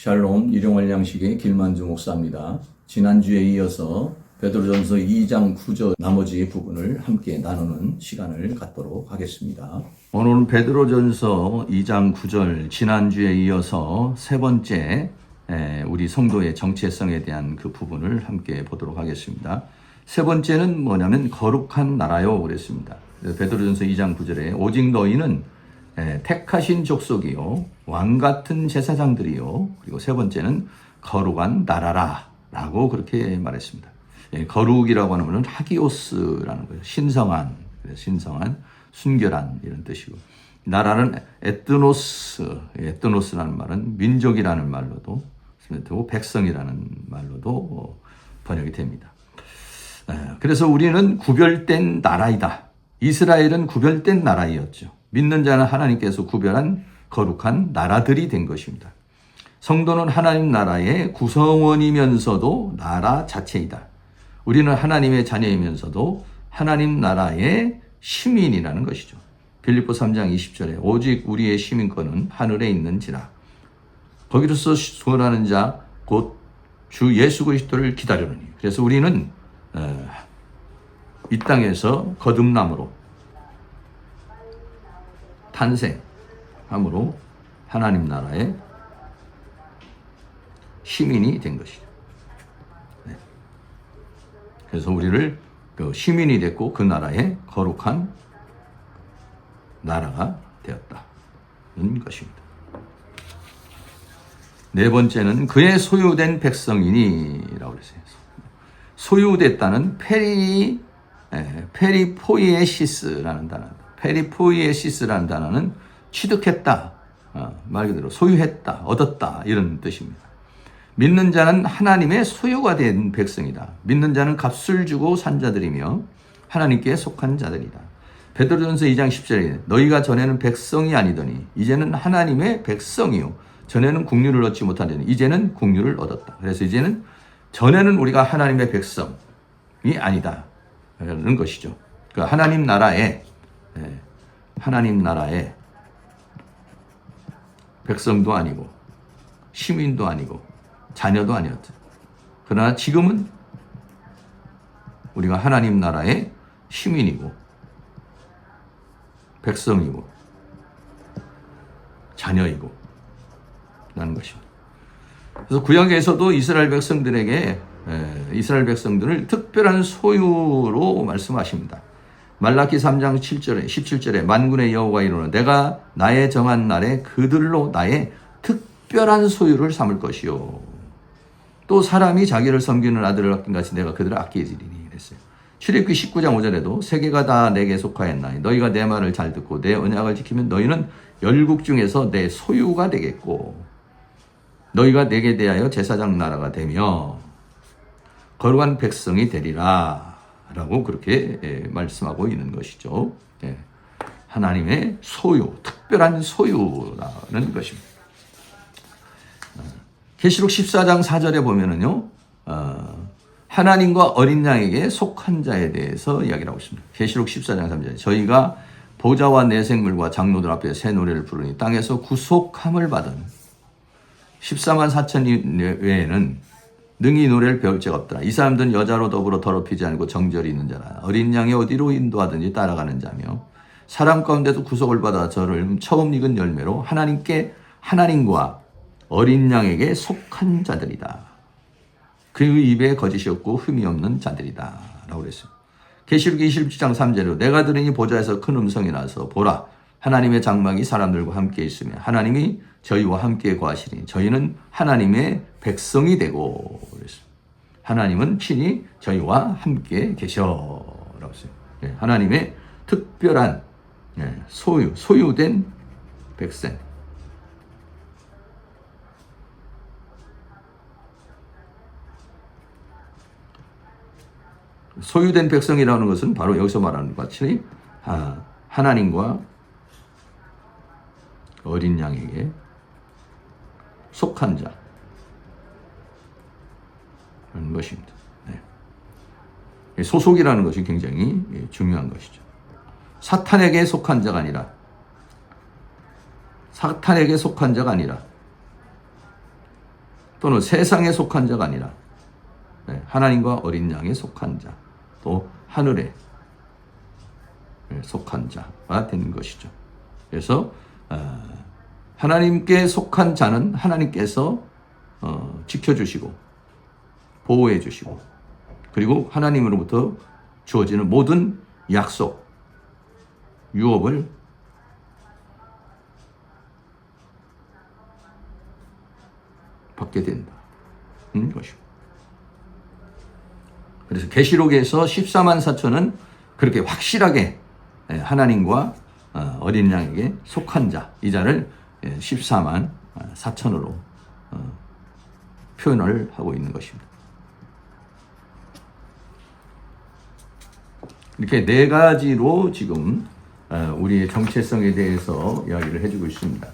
샬롬 일용할 양식의 길만주 목사입니다. 지난주에 이어서 베드로전서 2장 9절 나머지 부분을 함께 나누는 시간을 갖도록 하겠습니다. 오늘은 베드로전서 2장 9절 지난주에 이어서 세 번째 우리 성도의 정체성에 대한 그 부분을 함께 보도록 하겠습니다. 세 번째는 뭐냐면 거룩한 나라요 그랬습니다. 베드로전서 2장 9절에 오직 너희는 택하신 족속이요 왕같은 제사장들이요 그리고 세 번째는 거룩한 나라라 라고 그렇게 말했습니다. 거룩이라고 하는 하기오스라는 거예요. 신성한, 순결한 이런 뜻이고, 나라는 에트노스라는 말은 민족이라는 말로도 되고 백성이라는 말로도 번역이 됩니다. 그래서 우리는 구별된 나라이다. 이스라엘은 구별된 나라였죠. 믿는 자는 하나님께서 구별한 거룩한 나라들이 된 것입니다. 성도는 하나님 나라의 구성원이면서도 나라 자체이다. 우리는 하나님의 자녀이면서도 하나님 나라의 시민이라는 것이죠. 빌립보 3장 20절에 오직 우리의 시민권은 하늘에 있는지라. 거기로서 소원하는 자 곧 주 예수 그리스도를 기다리느니. 그래서 우리는 이 땅에서 거듭남으로 탄생함으로 하나님 나라의 시민이 된 것이죠. 그래서 우리를 시민이 됐고 그 나라의 거룩한 나라가 되었다는 것입니다. 네 번째는 그의 소유된 백성이니라고 그랬어요. 소유됐다는 페리포이에시스라는 단어. 페리포이에시스라는 단어는 취득했다, 말 그대로 소유했다, 얻었다 이런 뜻입니다. 믿는 자는 하나님의 소유가 된 백성이다. 믿는 자는 값을 주고 산 자들이며 하나님께 속한 자들이다. 베드로전서 2장 10절에 너희가 전에는 백성이 아니더니 이제는 하나님의 백성이요 전에는 국류를 얻지 못하더니 이제는 국류를 얻었다. 그래서 이제는 전에는 우리가 하나님의 백성이 아니다 라는 것이죠. 그러니까 하나님 나라의 백성도 아니고 시민도 아니고 자녀도 아니었죠. 그러나 지금은 우리가 하나님 나라의 시민이고 백성이고 자녀이고 라는 것입니다. 그래서 구약에서도 이스라엘 백성들을 특별한 소유로 말씀하십니다. 말라기 3장 17절에 만군의 여호와가 이르노니 내가 나의 정한 날에 그들로 나의 특별한 소유를 삼을 것이요. 또 사람이 자기를 섬기는 아들을 아낀 같이 내가 그들을 아끼리니 그랬어요. 출애굽기 19장 5절에도 세계가 다 내게 속하였나니 너희가 내 말을 잘 듣고 내 언약을 지키면 너희는 열국 중에서 내 소유가 되겠고 너희가 내게 대하여 제사장 나라가 되며 거룩한 백성이 되리라 라고 그렇게 말씀하고 있는 것이죠. 하나님의 소유, 특별한 소유라는 것입니다. 계시록 14장 4절에 보면은요, 하나님과 어린 양에게 속한 자에 대해서 이야기를 하고 있습니다. 계시록 14장 3절에 저희가 보좌와 내 생물과 장로들 앞에 새 노래를 부르니 땅에서 구속함을 받은 14만 4천 외에는 능히 노래를 배울 자가 없더라. 이 사람들은 여자로 더불어 더럽히지 않고 정절이 있는 자라. 어린 양이 어디로 인도하든지 따라가는 자며 사람 가운데도 구속을 받아 저를 처음 익은 열매로 하나님과 어린 양에게 속한 자들이다. 그 입에 거짓이 없고 흠이 없는 자들이다 라고 그랬어요. 계시록 27장 3절로 내가 들으니 보좌에서 큰 음성이 나서 보라 하나님의 장막이 사람들과 함께 있으며 하나님이 저희와 함께 거하시니 저희는 하나님의 백성이 되고 그랬어요. 하나님은 친히 저희와 함께 계셔 라고 했어요. 하나님의 특별한 소유된 백성. 소유된 백성이라는 것은 바로 여기서 말하는 것 같이 하나님과 어린 양에게 속한 자라는 것입니다. 소속이라는 것이 굉장히 중요한 것이죠. 사탄에게 속한 자가 아니라 또는 세상에 속한 자가 아니라 하나님과 어린 양에 속한 자, 또 하늘에 속한 자가 되는 것이죠. 그래서 하나님께 속한 자는 하나님께서 지켜주시고 보호해 주시고, 그리고 하나님으로부터 주어지는 모든 약속, 유업을 받게 된다는 것이고. 그래서 계시록에서 14만 4천은 그렇게 확실하게 하나님과 어린 양에게 속한 자, 이 자를 14만 4천으로 표현을 하고 있는 것입니다. 이렇게 네 가지로 지금 우리의 정체성에 대해서 이야기를 해주고 있습니다.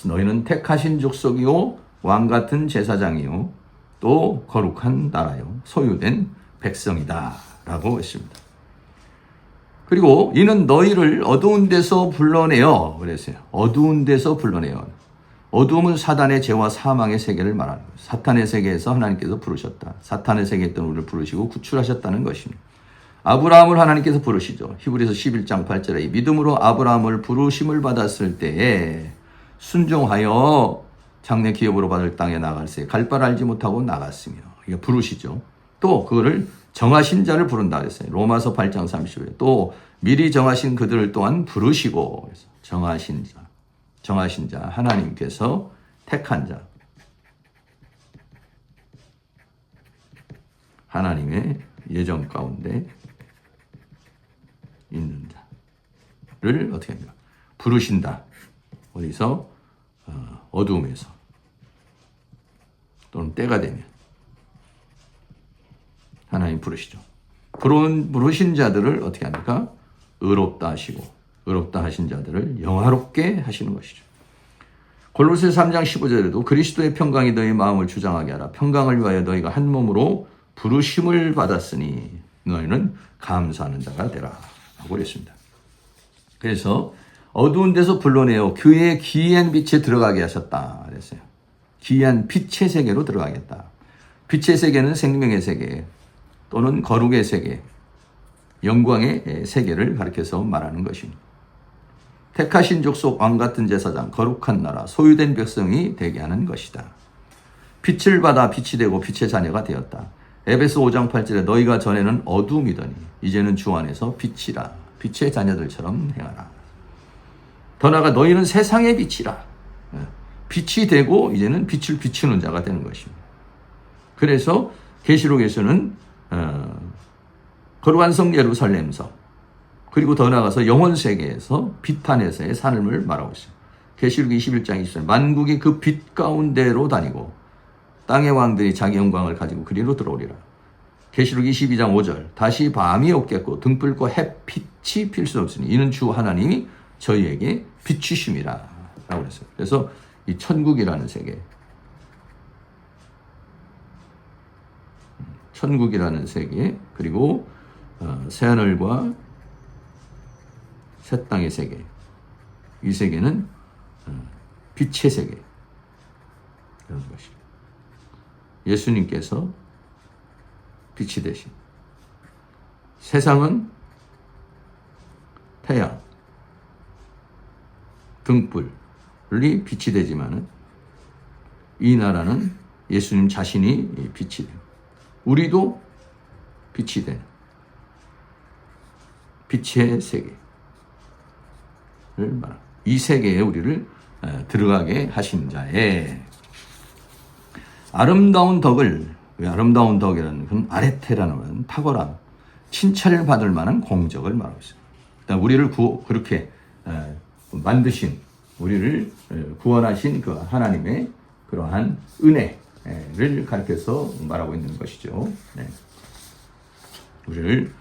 너희는 택하신 족속이요 왕같은 제사장이요 또 거룩한 나라요 소유된 백성이다 라고 했습니다. 그리고 이는 너희를 어두운 데서 불러내어 그랬어요. 어두운 데서 불러내어. 어두움은 사단의 죄와 사망의 세계를 말하는 거예요. 사탄의 세계에서 하나님께서 부르셨다. 사탄의 세계에 있던 우리를 부르시고 구출하셨다는 것입니다. 아브라함을 하나님께서 부르시죠. 히브리서 11장 8절에 믿음으로 아브라함을 부르심을 받았을 때에 순종하여 장래 기업으로 받을 땅에 나갈새 갈 바를 알지 못하고 나갔으며, 이게 부르시죠. 또 그거를 정하신 자를 부른다 그랬어요. 로마서 8장 30절. 또 미리 정하신 그들을 또한 부르시고, 정하신 자, 하나님께서 택한 자, 하나님의 예정 가운데 있는 자를 어떻게 합니까? 부르신다. 어디서? 어두움에서, 또는 때가 되면 하나님 부르시죠. 부르신 자들을 어떻게 합니까? 의롭다 하시고, 의롭다 하신 자들을 영화롭게 하시는 것이죠. 골로새 3장 15절에도 그리스도의 평강이 너희 마음을 주장하게 하라. 평강을 위하여 너희가 한 몸으로 부르심을 받았으니 너희는 감사하는 자가 되라 라고 그랬습니다. 그래서 어두운 데서 불러내어 그의 기이한 빛에 들어가게 하셨다 그랬어요. 기이한 빛의 세계로 들어가겠다. 빛의 세계는 생명의 세계 또는 거룩의 세계, 영광의 세계를 가리켜서 말하는 것입니다. 택하신 족속 왕같은 제사장, 거룩한 나라, 소유된 백성이 되게 하는 것이다. 빛을 받아 빛이 되고 빛의 자녀가 되었다. 에베소 5장 8절에 너희가 전에는 어둠이더니 이제는 주 안에서 빛이라. 빛의 자녀들처럼 행하라. 더 나아가 너희는 세상의 빛이라. 빛이 되고 이제는 빛을 비추는 자가 되는 것입니다. 그래서 계시록에서는 거룩한 성 예루살렘성, 그리고 더 나아가서 영혼 세계에서 빛 안에서의 삶을 말하고 있어요. 계시록 21장 20절 만국이 그 빛 가운데로 다니고 땅의 왕들이 자기 영광을 가지고 그리로 들어오리라. 계시록 22장 5절 다시 밤이 없겠고 등불과 햇빛이 필 수 없으니 이는 주 하나님이 저희에게 비추심이라 라고 했어요. 그래서 이 천국이라는 세계, 그리고 새하늘과 새 땅의 세계, 이 세계는 빛의 세계 이런 것입니다. 예수님께서 빛이 되신, 세상은 태양, 등불이 빛이 되지만은 이 나라는 예수님 자신이 빛이 되고 우리도 빛이 되는 빛의 세계를 말합니다. 이 세계에 우리를 들어가게 하신 자의 아름다운 덕을, 왜 아름다운 덕이라는 건 아레테라는 탁월함, 칭찬을 받을 만한 공적을 말하고 있습니다. 우리를 그렇게 만드신, 우리를 구원하신 그 하나님의 그러한 은혜를 가르쳐서 말하고 있는 것이죠. 네. 우리를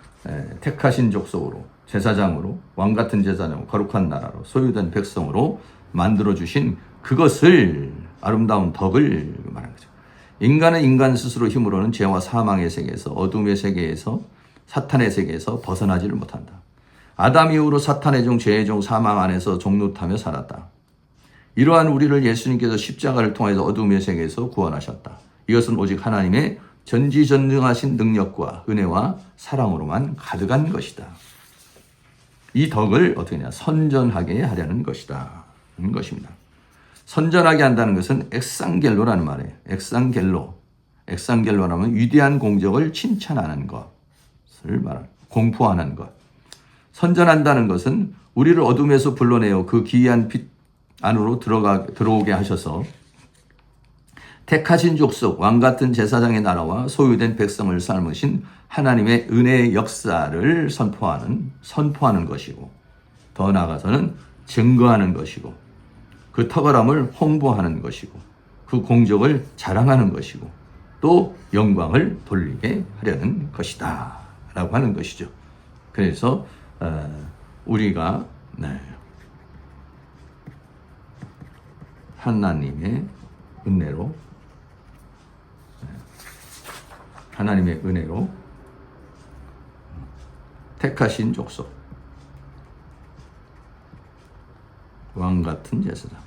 택하신 족속으로, 제사장으로, 왕같은 제사장으로, 거룩한 나라로, 소유된 백성으로 만들어주신 그것을, 아름다운 덕을 말하는 거죠. 인간은 인간 스스로 힘으로는 죄와 사망의 세계에서, 어둠의 세계에서, 사탄의 세계에서 벗어나지를 못한다. 아담 이후로 사탄의 종, 죄의 종, 사망 안에서 종노타며 살았다. 이러한 우리를 예수님께서 십자가를 통해서 어둠의 세계에서 구원하셨다. 이것은 오직 하나님의 전지전능하신 능력과 은혜와 사랑으로만 가득한 것이다. 이 덕을 어떻게 하냐? 선전하게 하려는 것이다. 것입니다. 선전하게 한다는 것은 엑상겔로라는 말이에요. 엑상겔로. 엑상겔로라면 위대한 공적을 칭찬하는 것을 말하는, 공포하는 것. 선전한다는 것은 우리를 어둠에서 불러내어 그 기이한 빛 안으로 들어오게 하셔서 택하신 족속, 왕같은 제사장의 나라와 소유된 백성을 삶으신 하나님의 은혜의 역사를 선포하는 것이고, 더 나아가서는 증거하는 것이고, 그 탁월함을 홍보하는 것이고, 그 공적을 자랑하는 것이고, 또 영광을 돌리게 하려는 것이다 라고 하는 것이죠. 그래서 우리가 하나님의 은혜로 택하신 족속, 왕같은 제사장,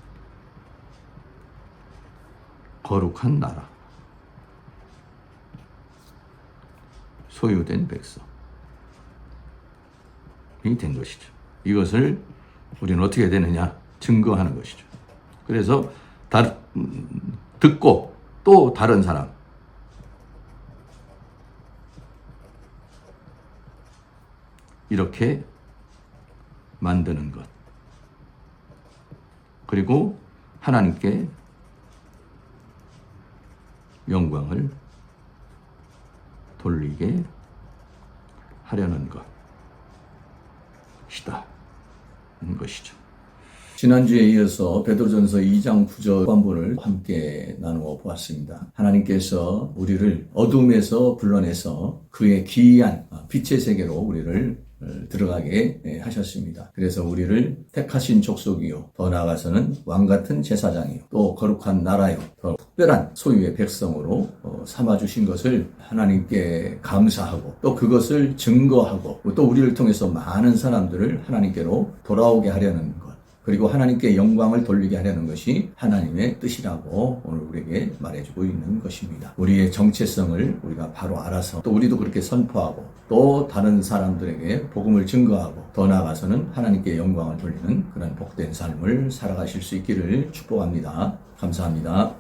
거룩한 나라, 소유된 백성이 된 것이죠. 이것을 우리는 어떻게 해야 되느냐? 증거하는 것이죠. 그래서 듣고 또 다른 사람, 이렇게 만드는 것. 그리고 하나님께 영광을 돌리게 하려는 것이죠. 지난주에 이어서 베드로전서 2장 9절 본문을 함께 나누어 보았습니다. 하나님께서 우리를 어둠에서 불러내서 그의 기이한 빛의 세계로 우리를 들어가게 하셨습니다. 그래서 우리를 택하신 족속이요, 더 나아가서는 왕같은 제사장이요, 또 거룩한 나라요, 더 특별한 소유의 백성으로 삼아주신 것을 하나님께 감사하고, 또 그것을 증거하고, 또 우리를 통해서 많은 사람들을 하나님께로 돌아오게 하려는 것, 그리고 하나님께 영광을 돌리게 하려는 것이 하나님의 뜻이라고 오늘 우리에게 말해주고 있는 것입니다. 우리의 정체성을 우리가 바로 알아서 또 우리도 그렇게 선포하고, 또 다른 사람들에게 복음을 증거하고, 더 나아가서는 하나님께 영광을 돌리는 그런 복된 삶을 살아가실 수 있기를 축복합니다. 감사합니다.